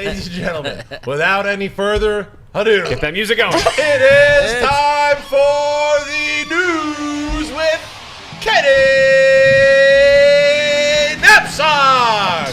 ladies and gentlemen, without any further ado, get that music going. It is time for the news with Ken Napzok.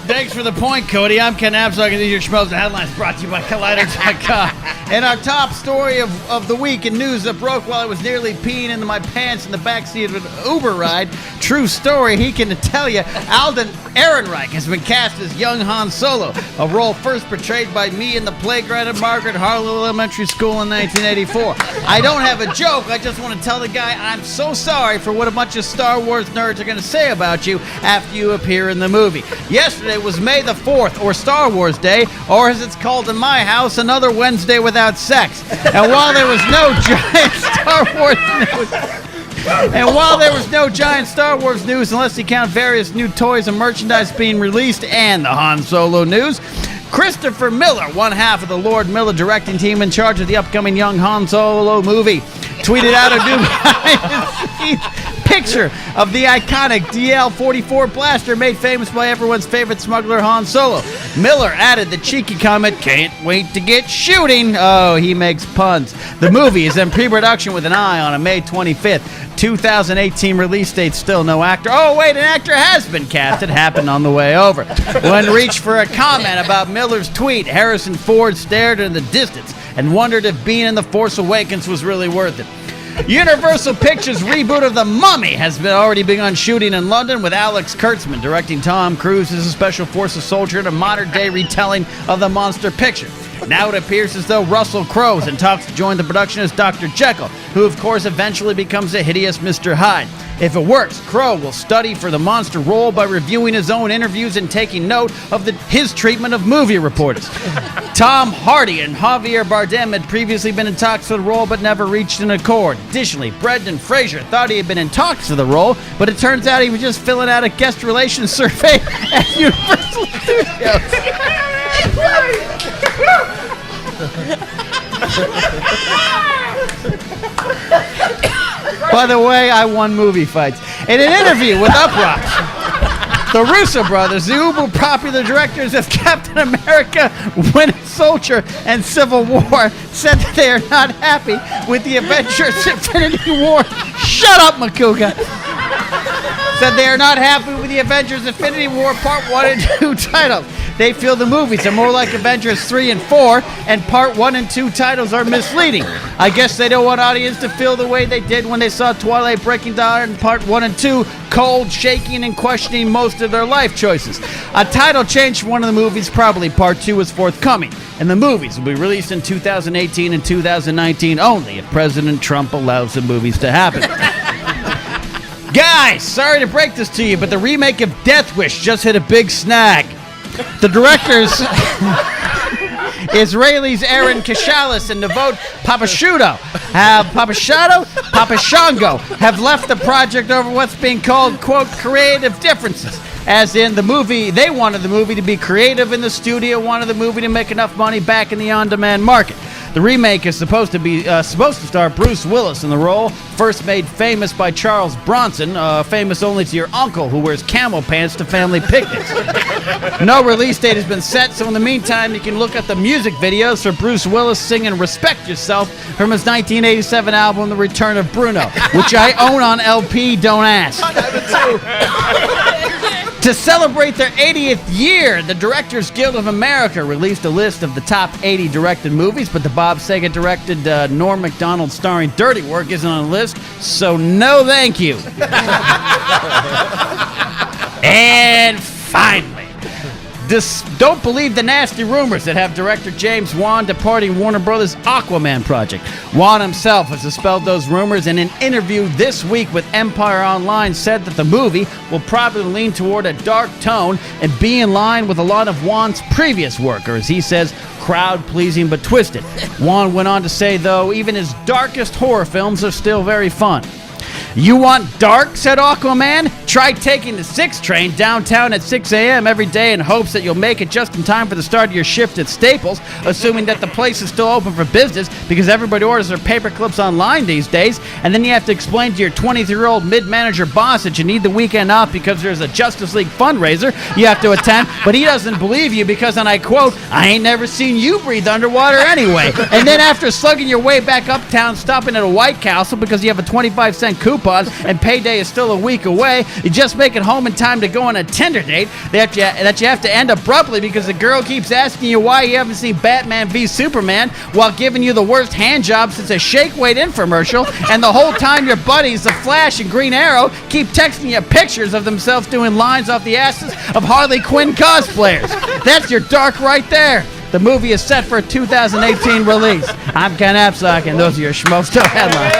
Thanks for the point, Cody. I'm Ken Napzok, and these are your Schmoes Know headlines brought to you by Collider.com. And our top story of the week in news that broke while I was nearly peeing into my pants in the backseat of an Uber ride. True story, he can tell you. Alden Ehrenreich has been cast as young Han Solo, a role first portrayed by me in the playground at Margaret Harlow Elementary School in 1984. I don't have a joke. I just want to tell the guy I'm so sorry for what a bunch of Star Wars nerds are going to say about you after you appear in the movie. Yesterday was May the 4th, or Star Wars Day, or as it's called in my house, another Wednesday without sex. And while there was no giant Star Wars news, unless you count various new toys and merchandise being released and the Han Solo news, Christopher Miller, one half of the Lord Miller directing team in charge of the upcoming young Han Solo movie, tweeted out a new behind-the-scenes picture of the iconic DL-44 blaster made famous by everyone's favorite smuggler Han Solo. Miller added the cheeky comment, "Can't wait to get shooting." Oh, he makes puns. The movie is in pre-production with an eye on a May 25th, 2018 release date. Still no actor. Oh, wait, an actor has been cast. It happened on the way over. When reached for a comment about Miller's tweet, Harrison Ford stared in the distance and wondered if being in The Force Awakens was really worth it. Universal Pictures' reboot of The Mummy has already begun shooting in London, with Alex Kurtzman directing Tom Cruise as a Special Forces soldier in a modern-day retelling of the monster picture. Now it appears as though Russell Crowe is in talks to join the production as Dr. Jekyll, who of course eventually becomes a hideous Mr. Hyde. If it works, Crowe will study for the monster role by reviewing his own interviews and taking note of his treatment of movie reporters. Tom Hardy and Javier Bardem had previously been in talks for the role but never reached an accord. Additionally, Brendan Fraser thought he had been in talks for the role, but it turns out he was just filling out a guest relations survey at Universal Studios. By the way, I won movie fights. In an interview with Uproxx, the Russo brothers, the uber popular directors of Captain America, Winter Soldier, and Civil War, said that they are not happy with the Avengers Infinity War. Shut up, Makuga! Said they are not happy with the Avengers Infinity War Part 1 and 2 titles. They feel the movies are more like Avengers 3 and 4, and Part 1 and 2 titles are misleading. I guess they don't want audience to feel the way they did when they saw Twilight breaking down in Part 1 and 2, cold, shaking, and questioning most of their life choices. A title change for one of the movies, probably Part 2, is forthcoming, and the movies will be released in 2018 and 2019 only if President Trump allows the movies to happen. Guys, sorry to break this to you, but the remake of Death Wish just hit a big snag. The directors, Israelis Aaron Kashalis and Navot Papashango have left the project over what's being called, quote, creative differences. As in the movie, they wanted the movie to be creative, and the studio wanted the movie to make enough money back in the on-demand market. The remake is supposed to star Bruce Willis in the role, first made famous by Charles Bronson, famous only to your uncle who wears camel pants to family picnics. No release date has been set, so in the meantime, you can look at the music videos for Bruce Willis singing Respect Yourself from his 1987 album, The Return of Bruno, which I own on LP, don't ask. To celebrate their 80th year, the Directors Guild of America released a list of the top 80 directed movies, but the Bob Saget-directed Norm Macdonald starring Dirty Work isn't on the list, so no thank you. And finally, don't believe the nasty rumors that have director James Wan departing Warner Brothers' Aquaman project. Wan himself has dispelled those rumors in an interview this week with Empire Online, said that the movie will probably lean toward a dark tone and be in line with a lot of Wan's previous work, or as he says, crowd-pleasing but twisted. Wan went on to say, though, even his darkest horror films are still very fun. You want dark, said Aquaman? Try taking the 6 train downtown at 6 a.m. every day in hopes that you'll make it just in time for the start of your shift at Staples, assuming that the place is still open for business because everybody orders their paper clips online these days, and then you have to explain to your 23-year-old mid-manager boss that you need the weekend off because there's a Justice League fundraiser you have to attend, but he doesn't believe you because, and I quote, I ain't never seen you breathe underwater anyway. And then after slugging your way back uptown, stopping at a White Castle because you have a 25-cent coupon and payday is still a week away, you just make it home in time to go on a Tinder date that you have to end abruptly because the girl keeps asking you why you haven't seen Batman v Superman while giving you the worst hand job since a Shake Weight infomercial, and the whole time your buddies, The Flash and Green Arrow, keep texting you pictures of themselves doing lines off the asses of Harley Quinn cosplayers. That's your dark right there. The movie is set for a 2018 release. I'm Ken Napzok, and those are your Schmoes Know headlines.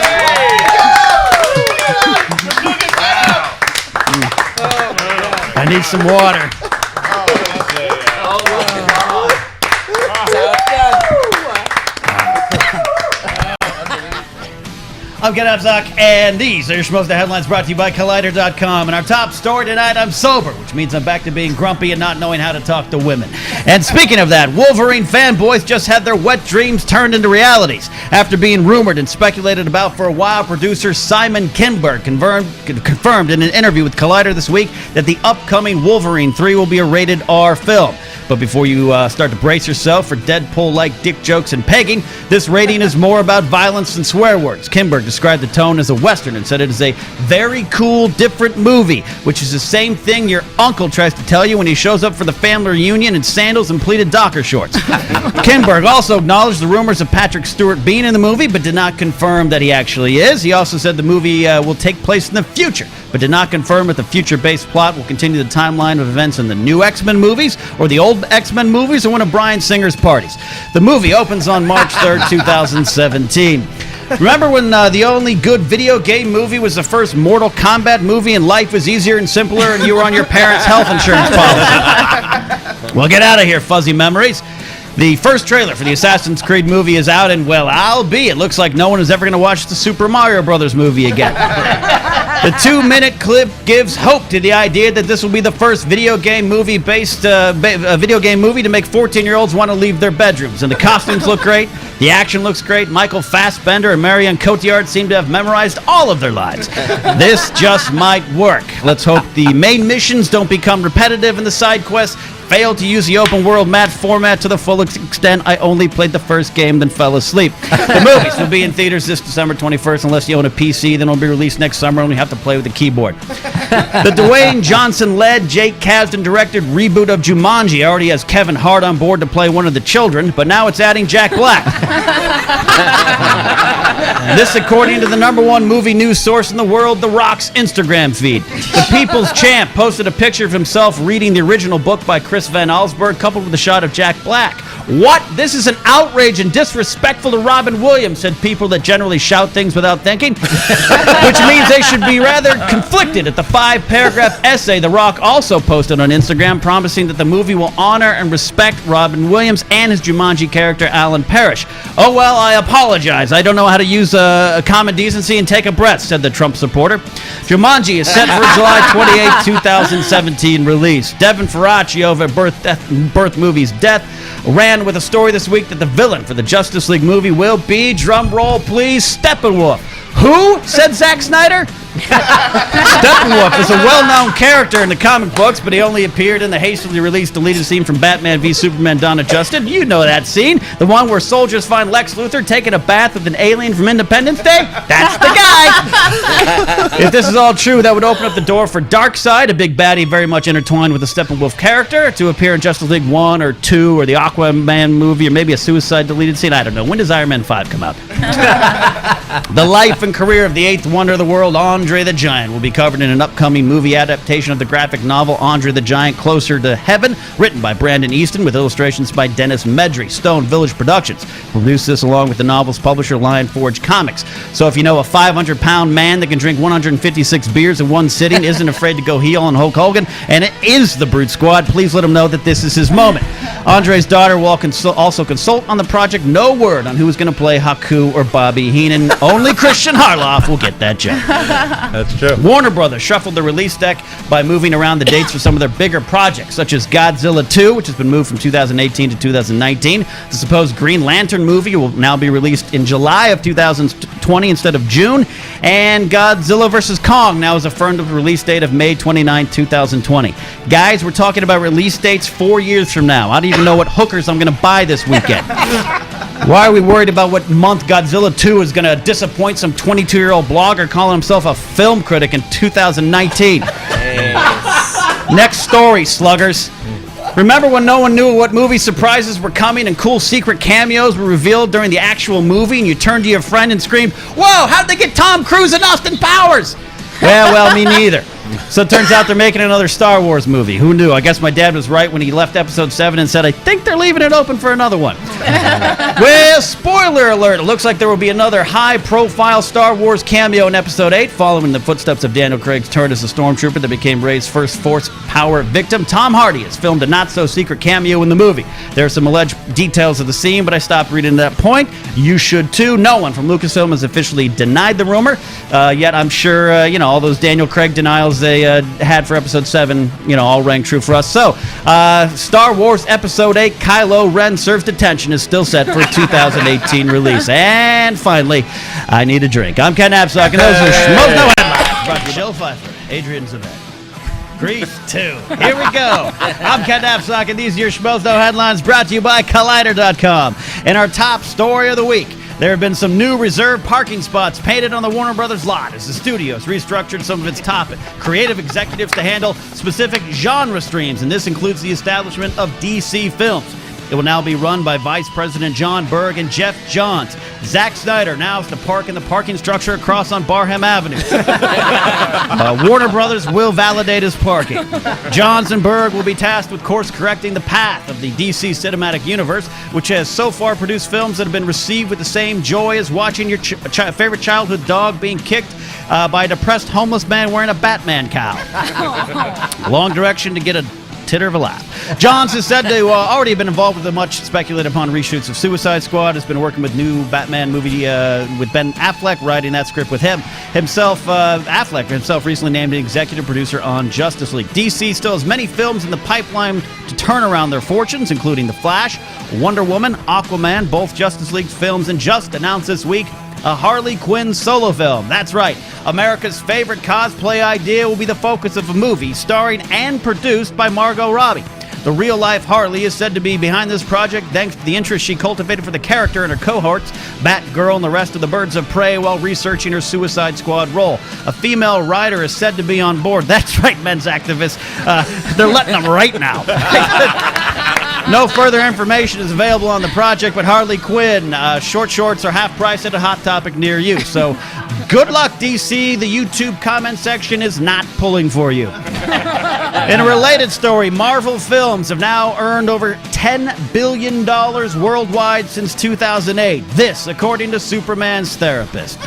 I need some water. I'm Ken Napzok, and these are your Schmoes Know headlines brought to you by Collider.com. And our top story tonight, I'm sober, which means I'm back to being grumpy and not knowing how to talk to women. And speaking of that, Wolverine fanboys just had their wet dreams turned into realities. After being rumored and speculated about for a while, producer Simon Kinberg confirmed in an interview with Collider this week that the upcoming Wolverine 3 will be a rated R film. But before you start to brace yourself for Deadpool-like dick jokes and pegging, this rating is more about violence than swear words. Kinberg described the tone as a Western and said it is a very cool, different movie, which is the same thing your uncle tries to tell you when he shows up for the family reunion in sandals and pleated Docker shorts. Kinberg also acknowledged the rumors of Patrick Stewart being in the movie, but did not confirm that he actually is. He also said the movie will take place in the future, but did not confirm if the future-based plot will continue the timeline of events in the new X-Men movies or the old X-Men movies or one of Bryan Singer's parties. The movie opens on March 3rd, 2017. Remember when the only good video game movie was the first Mortal Kombat movie and life was easier and simpler and you were on your parents' health insurance policy? Well, get out of here, fuzzy memories. The first trailer for the Assassin's Creed movie is out, and, well, it looks like no one is ever going to watch the Super Mario Brothers movie again. The 2-minute clip gives hope to the idea that this will be the first video game movie to make 14-year-olds want to leave their bedrooms. And the costumes look great, the action looks great. Michael Fassbender and Marion Cotillard seem to have memorized all of their lines. This just might work. Let's hope the main missions don't become repetitive and the side quests failed to use the open world map format to the full extent. I only played the first game, then fell asleep. The movies will be in theaters this December 21st unless you own a PC. Then it'll be released next summer and you have to play with the keyboard. The Dwayne Johnson-led, Jake Kasdan-directed reboot of Jumanji already has Kevin Hart on board to play one of the children, but now it's adding Jack Black. This according to the #1 movie news source in the world, The Rock's Instagram feed. The People's Champ posted a picture of himself reading the original book by Chris Van Allsburg, coupled with a shot of Jack Black. What? This is an outrage and disrespectful to Robin Williams, said people that generally shout things without thinking. Which means they should be rather conflicted at the 5-paragraph essay The Rock also posted on Instagram, promising that the movie will honor and respect Robin Williams and his Jumanji character, Alan Parrish. Oh, well, I apologize. I don't know how to use common decency and take a breath, said the Trump supporter. Jumanji is set for July 28, 2017 release. Devin Faraci over at Birth Movies Death ran with a story this week that the villain for the Justice League movie will be, drum roll please, Steppenwolf. Who? Said Zack Snyder. Steppenwolf is a well-known character in the comic books, but he only appeared in the hastily released deleted scene from Batman v Superman Dawn of Justice. You know that scene. The one where soldiers find Lex Luthor taking a bath with an alien from Independence Day? That's the guy! If this is all true, that would open up the door for Darkseid, a big baddie very much intertwined with the Steppenwolf character, to appear in Justice League 1 or 2 or the Aquaman movie or maybe a Suicide deleted scene. I don't know. When does Iron Man 5 come out? The life and career of the eighth wonder of the world, Andre the Giant, will be covered in an upcoming movie adaptation of the graphic novel Andre the Giant Closer to Heaven, written by Brandon Easton with illustrations by Dennis Medry. Stone Village Productions produced this along with the novel's publisher Lion Forge Comics. So if you know a 500-pound man that can drink 156 beers in one sitting, isn't afraid to go heel on Hulk Hogan, and it is the Brute Squad, please let him know that this is his moment. Andre's daughter will also consult on the project. No word on who is going to play Haku or Bobby Heenan. Only Christian Harloff will get that job. That's true. Warner Brothers shuffled the release deck by moving around the dates for some of their bigger projects, such as Godzilla 2, which has been moved from 2018 to 2019. The supposed Green Lantern movie will now be released in July of 2020 instead of June. And Godzilla vs. Kong now is affirmed with a release date of May 29, 2020. Guys, we're talking about release dates 4 years from now. I don't even know what hookers I'm going to buy this weekend. Why are we worried about what month Godzilla 2 is going to disappoint some 22-year-old blogger calling himself a film critic in 2019? Next story, sluggers. Remember when no one knew what movie surprises were coming and cool secret cameos were revealed during the actual movie, and you turned to your friend and screamed, "Whoa, how'd they get Tom Cruise and Austin Powers?" Well, me neither. So it turns out they're making another Star Wars movie. Who knew? I guess my dad was right when he left episode 7 and said, I think they're leaving it open for another one. Well, spoiler alert. It looks like there will be another high-profile Star Wars cameo in episode 8, following the footsteps of Daniel Craig's turn as a stormtrooper that became Rey's first Force power victim. Tom Hardy has filmed a not-so-secret cameo in the movie. There are some alleged details of the scene, but I stopped reading to that point. You should, too. No one from Lucasfilm has officially denied the rumor, yet I'm sure, all those Daniel Craig denials they had for episode 7, all rang true for us. So, Star Wars Episode 8, Kylo Ren Serves Detention is still set for a 2018 release. And finally, I need a drink. I'm Ken Napzok, and those are Schmoes Know Headlines. Brought to you Michelle Pfeiffer, Adrian Zavet. Grease 2. Here we go. I'm Ken Napzok, and these are your Schmoes Know Headlines brought to you by Collider.com. And our top story of the week. There have been some new reserved parking spots painted on the Warner Brothers lot as the studios restructured some of its top creative executives to handle specific genre streams, and this includes the establishment of DC Films. It will now be run by Vice President John Berg and Jeff Johns. Zack Snyder now has to park in the parking structure across on Barham Avenue. Warner Brothers will validate his parking. Johns and Berg will be tasked with course-correcting the path of the DC cinematic universe, which has so far produced films that have been received with the same joy as watching your favorite childhood dog being kicked by a depressed homeless man wearing a Batman cowl. Long direction to get a titter of a laugh. Johns is said to already have been involved with the much speculated upon reshoots of Suicide Squad. Has been working with new Batman movie with Ben Affleck, writing that script with him. Affleck himself recently named an executive producer on Justice League. DC still has many films in the pipeline to turn around their fortunes, including The Flash, Wonder Woman, Aquaman, both Justice League films, and just announced this week a Harley Quinn solo film. That's right. America's favorite cosplay idea will be the focus of a movie starring and produced by Margot Robbie. The real-life Harley is said to be behind this project thanks to the interest she cultivated for the character and her cohorts, Batgirl and the rest of the Birds of Prey, while researching her Suicide Squad role. A female writer is said to be on board. That's right, men's activists. They're letting them right now. No further information is available on the project, but Harley Quinn, short shorts are half price at a Hot Topic near you. So good luck, DC. The YouTube comment section is not pulling for you. In a related story, Marvel Films have now earned over $10 billion worldwide since 2008. This, according to Superman's therapist.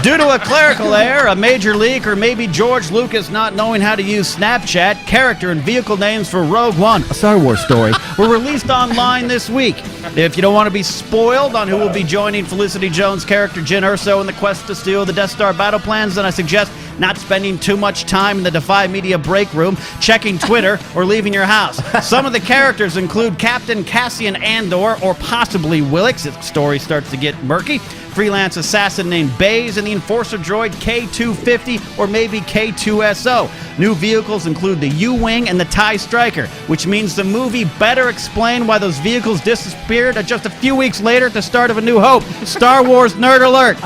Due to a clerical error, a major leak, or maybe George Lucas not knowing how to use Snapchat, character and vehicle names for Rogue One, a Star Wars story, were released online this week. If you don't want to be spoiled on who will be joining Felicity Jones' character Jyn Erso in the quest to steal the Death Star battle plans, then I suggest not spending too much time in the Defy Media break room, checking Twitter, or leaving your house. Some of the characters include Captain Cassian Andor, or possibly Willix. Its story starts to get murky. Freelance assassin named Baze, and the enforcer droid K-250, or maybe K-2SO. New vehicles include the U-Wing and the TIE Striker, which means the movie better explain why those vehicles disappeared just a few weeks later at the start of A New Hope. Star Wars nerd alert!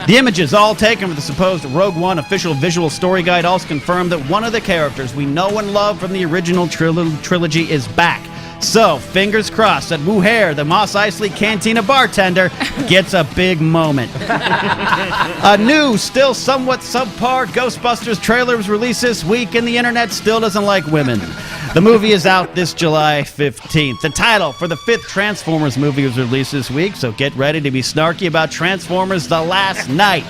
The images, all taken with the supposed Rogue One official visual story guide, also confirm that one of the characters we know and love from the original trilogy is back. So, fingers crossed that Wu Hare, the Mos Eisley Cantina bartender, gets a big moment. A new, still somewhat subpar Ghostbusters trailer was released this week, and the internet still doesn't like women. The movie is out this July 15th. The title for the 5th Transformers movie was released this week, so get ready to be snarky about Transformers: The Last Night.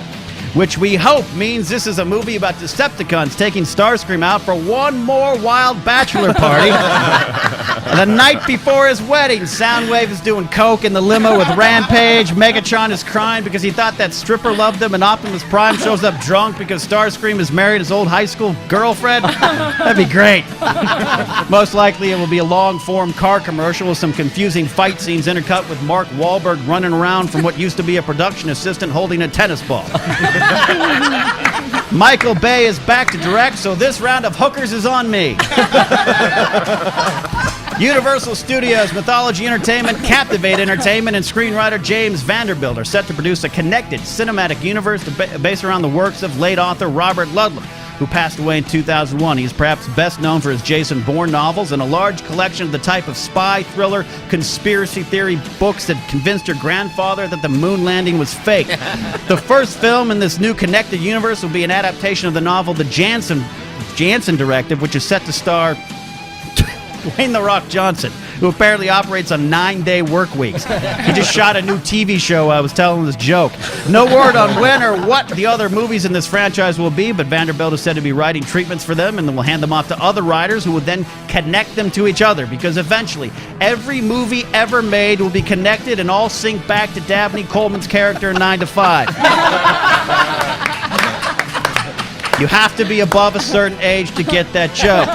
which we hope means this is a movie about Decepticons taking Starscream out for one more wild bachelor party. The night before his wedding, Soundwave is doing coke in the limo with Rampage. Megatron is crying because he thought that stripper loved him, and Optimus Prime shows up drunk because Starscream is married his old high school girlfriend. That'd be great. Most likely it will be a long-form car commercial with some confusing fight scenes intercut with Mark Wahlberg running around from what used to be a production assistant holding a tennis ball. Michael Bay is back to direct, so this round of hookers is on me. Universal Studios, Mythology Entertainment, Captivate Entertainment, and screenwriter James Vanderbilt are set to produce a connected cinematic universe based around the works of late author Robert Ludlum, who passed away in 2001. He is perhaps best known for his Jason Bourne novels and a large collection of the type of spy, thriller, conspiracy theory books that convinced your grandfather that the moon landing was fake. The first film in this new connected universe will be an adaptation of the novel The Jansen Directive, which is set to star Dwayne "The Rock" Johnson, who apparently operates on 9-day work weeks. He just shot a new TV show. I was telling this joke. No word on when or what the other movies in this franchise will be, but Vanderbilt is said to be writing treatments for them and then will hand them off to other writers who will then connect them to each other, because eventually every movie ever made will be connected and all sync back to Dabney Coleman's character in 9 to 5. You have to be above a certain age to get that joke.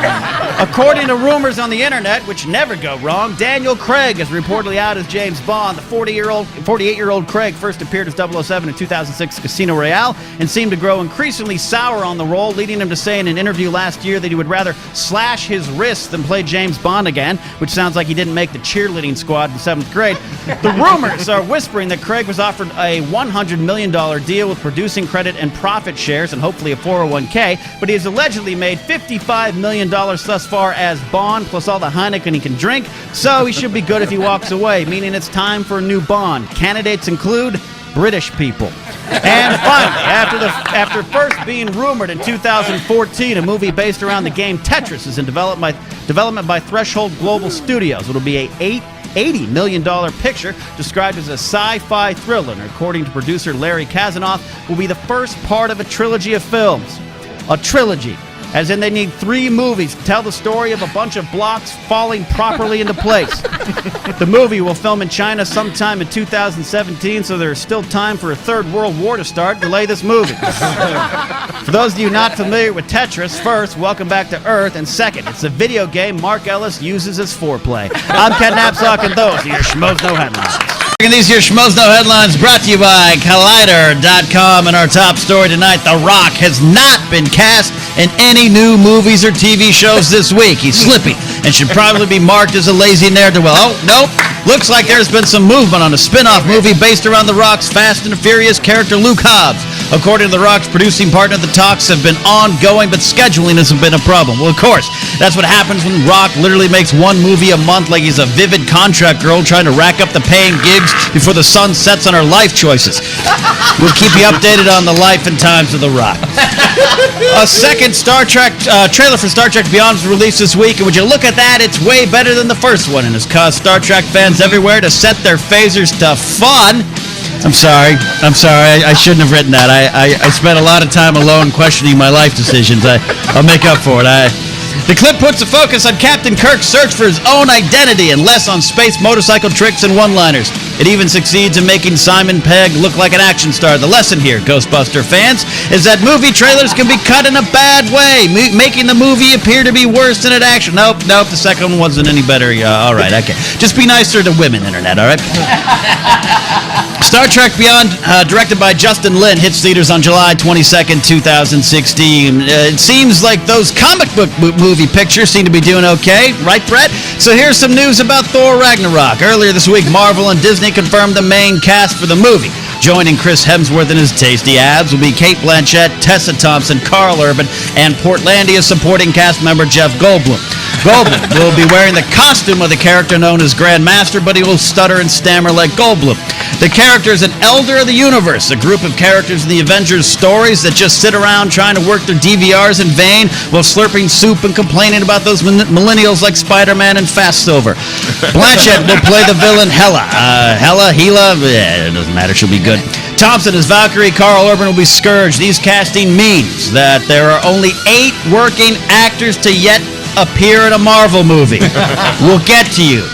According to rumors on the internet, which never go wrong, Daniel Craig is reportedly out as James Bond. The 48-year-old Craig first appeared as 007 in 2006 Casino Royale and seemed to grow increasingly sour on the role, leading him to say in an interview last year that he would rather slash his wrists than play James Bond again, which sounds like he didn't make the cheerleading squad in 7th grade. The rumors are whispering that Craig was offered a $100 million deal with producing credit and profit shares and hopefully a 401k, but he has allegedly made $55 million thus far as Bond, plus all the Heineken he can drink, so he should be good if he walks away, meaning it's time for a new Bond. Candidates include British people. And finally, after first being rumored in 2014, a movie based around the game Tetris is in development by Threshold Global Studios. It'll be a $80 million picture described as a sci-fi thriller, and according to producer Larry Kazanoff, will be the first part of a trilogy of films. A trilogy, as in they need 3 movies to tell the story of a bunch of blocks falling properly into place. The movie will film in China sometime in 2017, so there is still time for a third world war to start. Delay this movie. For those of you not familiar with Tetris, first, welcome back to Earth, and second, it's a video game Mark Ellis uses as foreplay. I'm Ken Napzok, and those are your Schmoes Know headlines. These here Schmoes Know headlines brought to you by Collider.com, and our top story tonight: The Rock has not been cast in any new movies or TV shows this week. He's slippy and should probably be marked as a lazy ne'er-do-well. Oh, nope. Looks like there's been some movement on a spin-off movie based around The Rock's Fast and Furious character Luke Hobbs. According to The Rock's producing partner, the talks have been ongoing, but scheduling hasn't been a problem. Well, of course, that's what happens when Rock literally makes one movie a month, like he's a vivid contract girl trying to rack up the paying gigs before the sun sets on her life choices. We'll keep you updated on the life and times of The Rock. A second Star Trek trailer for Star Trek Beyond was released this week, and would you look at that, it's way better than the first one, and has caused Star Trek fans everywhere to set their phasers to fun. I'm sorry. I shouldn't have written that. I spent a lot of time alone questioning my life decisions. I'll make up for it. The clip puts a focus on Captain Kirk's search for his own identity and less on space motorcycle tricks and one-liners. It even succeeds in making Simon Pegg look like an action star. The lesson here, Ghostbuster fans, is that movie trailers can be cut in a bad way, making the movie appear to be worse than it actually... Nope, the second one wasn't any better. All right, okay. Just be nicer to women, Internet, all right? Star Trek Beyond, directed by Justin Lin, hits theaters on July 22nd, 2016. It seems like those comic book movie pictures seem to be doing okay, right, Brett? So here's some news about Thor Ragnarok. Earlier this week, Marvel and Disney confirmed the main cast for the movie. Joining Chris Hemsworth and his tasty abs will be Cate Blanchett, Tessa Thompson, Carl Urban, and Portlandia supporting cast member Jeff Goldblum. Goldblum will be wearing the costume of the character known as Grandmaster, but he will stutter and stammer like Goldblum. The character is an Elder of the Universe, a group of characters in the Avengers stories that just sit around trying to work their DVRs in vain while slurping soup and complaining about those millennials like Spider-Man and Fast Silver. Blanchett will play the villain Hela. It doesn't matter, she'll be good. Thompson is Valkyrie, Carl Urban will be Scourge. These casting means that there are only 8 working actors to yet appear in a Marvel movie. We'll get to you.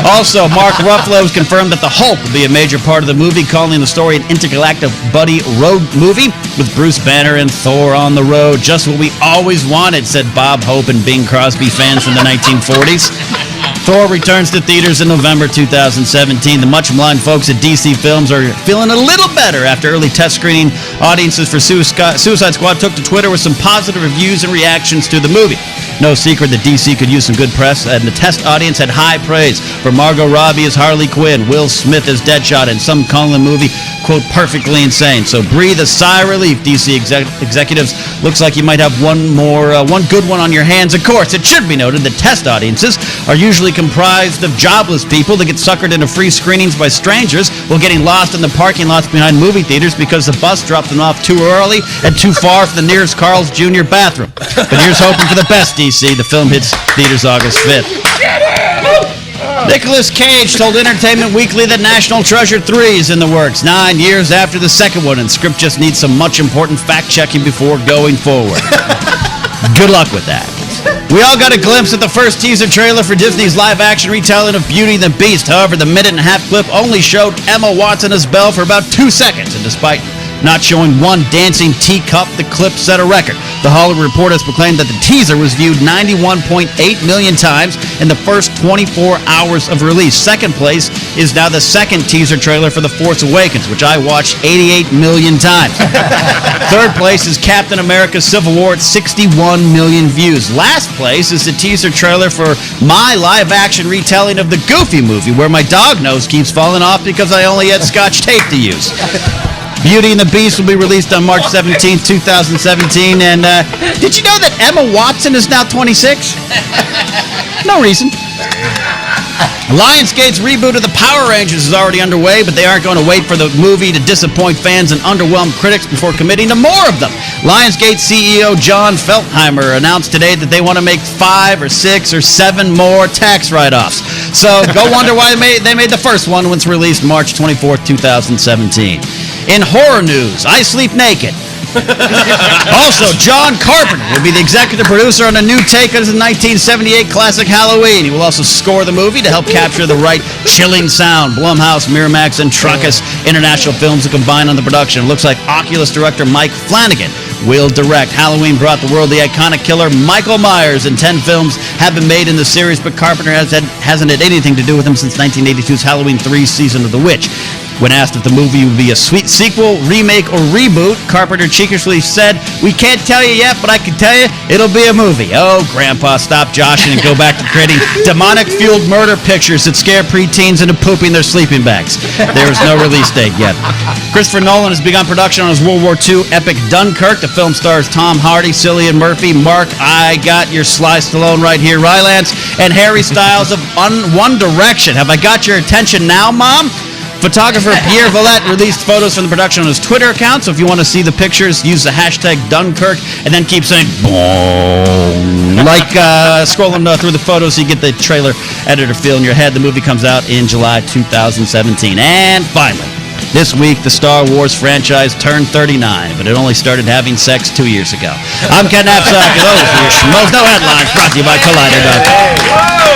Also, Mark Ruffalo has confirmed that the Hulk will be a major part of the movie, calling the story an intergalactic buddy road movie with Bruce Banner and Thor on the road. Just what we always wanted, said Bob Hope and Bing Crosby fans from the 1940s. Thor returns to theaters in November 2017. The much-maligned folks at DC Films are feeling a little better after early test screening. Audiences for Suicide Squad took to Twitter with some positive reviews and reactions to the movie. No secret that DC could use some good press, and the test audience had high praise for Margot Robbie as Harley Quinn, Will Smith as Deadshot, and some calling the movie, quote, perfectly insane. So breathe a sigh of relief, DC executives. Looks like you might have one good one on your hands. Of course, it should be noted that test audiences are usually comprised of jobless people that get suckered into free screenings by strangers while getting lost in the parking lots behind movie theaters because the bus dropped them off too early and too far from the nearest Carl's Jr. bathroom. But here's hoping for the best, DC. The film hits theaters August 5th. Nicolas Cage told Entertainment Weekly that National Treasure 3 is in the works 9 years after the second one, and script just needs some much important fact-checking before going forward. Good luck with that. We all got a glimpse of the first teaser trailer for Disney's live-action retelling of Beauty and the Beast. However, the minute-and-a-half clip only showed Emma Watson as Belle for about 2 seconds, and despite not showing one dancing teacup, the clip set a record. The Hollywood Reporter has proclaimed that the teaser was viewed 91.8 million times in the first 24 hours of release. Second place is now the second teaser trailer for The Force Awakens, which I watched 88 million times. Third place is Captain America Civil War at 61 million views. Last place is the teaser trailer for my live-action retelling of the Goofy movie, where my dog nose keeps falling off because I only had Scotch tape to use. Beauty and the Beast will be released on March 17, 2017. And did you know that Emma Watson is now 26? No reason. Lionsgate's reboot of the Power Rangers is already underway, but they aren't going to wait for the movie to disappoint fans and underwhelm critics before committing to more of them. Lionsgate CEO John Feltheimer announced today that they want to make 5 or 6 or 7 more tax write-offs. So go wonder why they made the first one when it's released March 24th, 2017. In horror news, I Sleep Naked. Also, John Carpenter will be the executive producer on a new take on his 1978 classic Halloween. He will also score the movie to help capture the right chilling sound. Blumhouse, Miramax, and Truckus International Films will combine on the production. It looks like Oculus director Mike Flanagan will direct. Halloween brought the world the iconic killer Michael Myers, and 10 films have been made in the series, but Carpenter hasn't had anything to do with him since 1982's Halloween 3 Season of the Witch. When asked if the movie would be a sweet sequel, remake, or reboot, Carpenter cheekishly said, "We can't tell you yet, but I can tell you it'll be a movie." Oh, Grandpa, stop joshing and go back to creating demonic-fueled murder pictures that scare preteens into pooping their sleeping bags. There is no release date yet. Christopher Nolan has begun production on his World War II epic Dunkirk. The film stars Tom Hardy, Cillian Murphy, Mark, I got your Sly Stallone right here, Rylance, and Harry Styles of One Direction. Have I got your attention now, Mom? Photographer Pierre Villette released photos from the production on his Twitter account, so if you want to see the pictures, use the hashtag Dunkirk and then keep saying boom. Like scrolling through the photos so you get the trailer editor feel in your head. The movie comes out in July 2017. And finally, this week the Star Wars franchise turned 39, but it only started having sex 2 years ago. I'm Ken Napzok, and those are your Schmoes Know headlines brought to you by Collider.com.